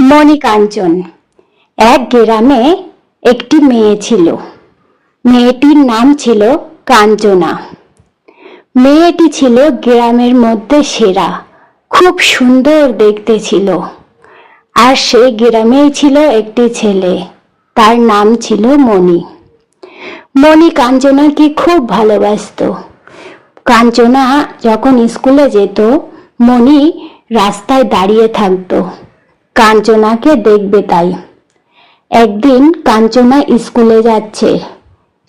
মণিকাঞ্চন। এক গ্রামে একটি মেয়ে ছিল। মেয়েটির নাম ছিল কাঞ্চনা। মেয়েটি ছিল গ্রামের মধ্যে সেরা, খুব সুন্দর দেখতে ছিল। আর সেই গ্রামেই ছিল একটি ছেলে, তার নাম ছিল মণি। মণি কাঞ্চনাকে খুব ভালোবাসত। কাঞ্চনা যখন স্কুলে যেত, মণি রাস্তায় দাঁড়িয়ে থাকতো কাঞ্চনাকে দেখবে তাই। একদিন কাঞ্চনা স্কুলে যাচ্ছে,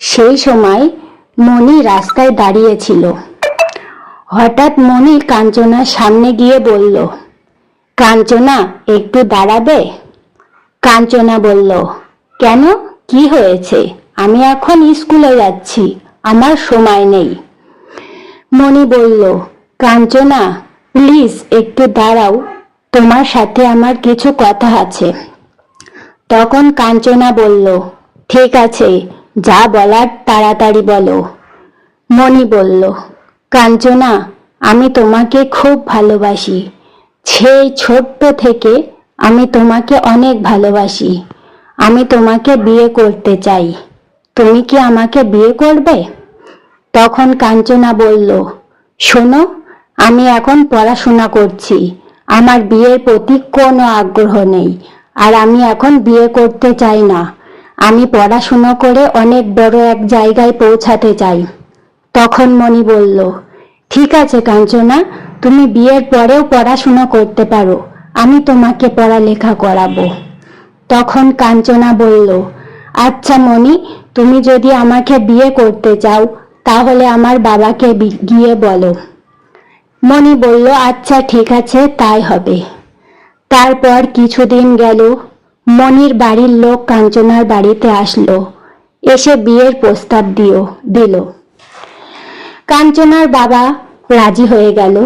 সেই সময় মণি রাস্তায় দাঁড়িয়েছিল। হঠাৎ মণি কাঞ্চনার সামনে গিয়ে বলল, কাঞ্চনা একটু দাঁড়াবে? কাঞ্চনা বলল, কেন, কি হয়েছে? আমি এখন স্কুলে যাচ্ছি, আমার সময় নেই। মণি বলল, কাঞ্চনা প্লিজ একটু দাঁড়াও, তোমার সাথে আমার কিছু কথা আছে। তখন কাঞ্চনা বলল, ঠিক আছে, যা বলার তাড়াতাড়ি বলো। মণি বলল, কাঞ্চনা আমি তোমাকে খুব ভালোবাসি, সেই ছোট্ট থেকে আমি তোমাকে অনেক ভালোবাসি। আমি তোমাকে বিয়ে করতে চাই, তুমি কি আমাকে বিয়ে করবে? তখন কাঞ্চনা বলল, শোনো, আমি এখন পড়াশোনা করছি, আমার বিয়ের প্রতি কোনো আগ্রহ নেই, আর আমি এখন বিয়ে করতে চাই না। আমি পড়াশোনা করে অনেক বড় এক জায়গায় পৌঁছাতে চাই। তখন মণি বলল, ঠিক আছে কাঞ্চনা, তুমি বিয়ের পরেও পড়াশোনা করতে পারো, আমি তোমাকে পড়ালেখা করাবো। তখন কাঞ্চনা বলল, আচ্ছা মণি, তুমি যদি আমাকে বিয়ে করতে চাও তাহলে আমার বাবাকে গিয়ে বলো। মণি বলল, আচ্ছা ঠিক আছে, তাই হবে। তারপর কিছুদিন গেল, মণির বাড়ির লোক কাঞ্চনার বাড়িতে আসলো, এসে বিয়ের প্রস্তাব দিল। কাঞ্চনার বাবা রাজি হয়ে গেল।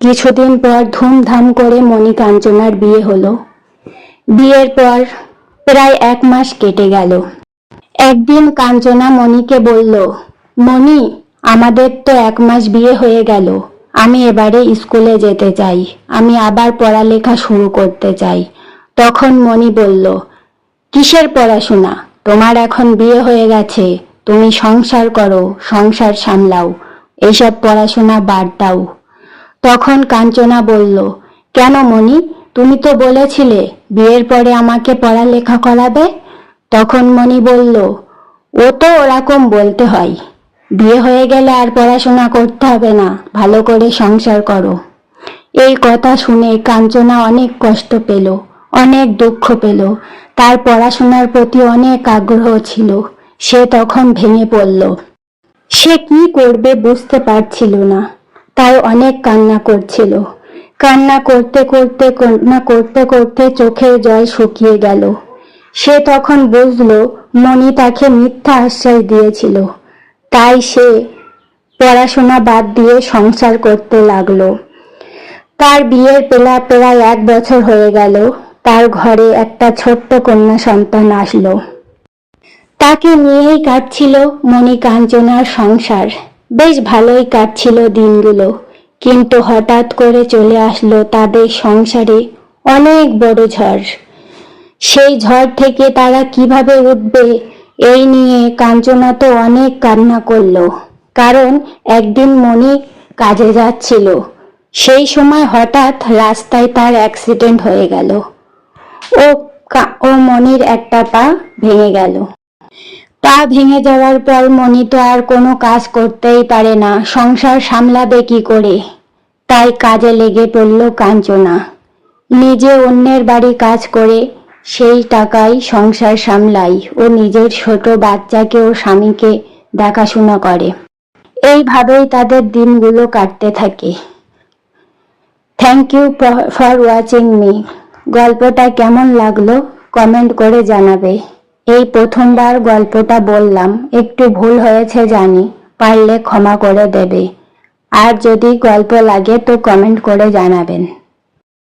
কিছুদিন পর ধুমধাম করে মণি কাঞ্চনার বিয়ে হলো। বিয়ের পর প্রায় 1 মাস কেটে গেল। একদিন কাঞ্চনা মণিকে বলল, মণি, আমাদের তো 1 মাস বিয়ে হয়ে গেল, আমি এবারে স্কুলে যেতে চাই, আমি আবার পড়ালেখা শুরু করতে চাই। তখন মণি বলল, কিসের পড়াশোনা? তোমার এখন বিয়ে হয়ে গেছে, তুমি সংসার করো, সংসার সামলাও, এইসব পড়াশোনা বাদ দাও। তখন কাঞ্চনা বলল, কেন মণি, তুমি তো বলেছিলে বিয়ের পরে আমাকে পড়ালেখা করাবে। তখন মণি বলল, ও তো ওরকম বলতে হয়, বিয়ে হয়ে গেলে আর পড়াশোনা করতে হবে না, ভালো করে সংসার করো। এই কথা শুনে কাঞ্চনা অনেক কষ্ট পেল, অনেক দুঃখ পেল। তার পড়াশোনার প্রতি অনেক আগ্রহ ছিল, সে তখন ভেঙে পড়ল। সে কি করবে বুঝতে পারছিল না, তাই অনেক কান্না করছিল। কান্না করতে করতে চোখের জল শুকিয়ে গেল। সে তখন বুঝল মণি তাকে মিথ্যা আশ্বাস দিয়েছিল, তাই সে পড়াশোনা বাদ দিয়ে সংসার করতে লাগলো। তার বিয়ের প্রায় 1 বছর হয়ে গেল। তার ঘরে একটা ছোট্ট কন্যা সন্তান আসলো। তাকে নিয়েই কাটছিল মণি কাঞ্চনার সংসার। বেশ ভালোই কাটছিল দিনগুলো, কিন্তু হঠাৎ করে চলে আসলো তাদের সংসারে অনেক বড় ঝড়। সেই ঝড় থেকে তারা কিভাবে উঠবে এই নিয়ে কাঞ্চনা তো অনেক কান্না করলো। কারণ একদিন মণি কাজে যাচ্ছিল, সেই সময় হঠাৎ রাস্তায় তার অ্যাক্সিডেন্ট হয়ে গেল। ও মণির একটা পা ভেঙে গেল। পা ভেঙে যাওয়ার পর মণি তো আর কোনো কাজ করতেই পারে না, সংসার সামলাবে কি করে? তাই কাজে লেগে পড়ল কাঞ্চনা। নিজে অন্যের বাড়ি কাজ করে সেই টাকায় সংসার সামলাই, ও নিজের ছোট বাচ্চাকে ও স্বামীকে দেখাশোনা করে। এইভাবেই তাদের দিনগুলো কাটতে থাকে। Thank you for watching me. গল্পটা কেমন লাগলো কমেন্ট করে জানাবে। এই প্রথমবার গল্পটা বললাম, একটু ভুল হয়েছে জানি, পারলে ক্ষমা করে দেবে। আর যদি গল্প লাগে তো কমেন্ট করে জানাবেন।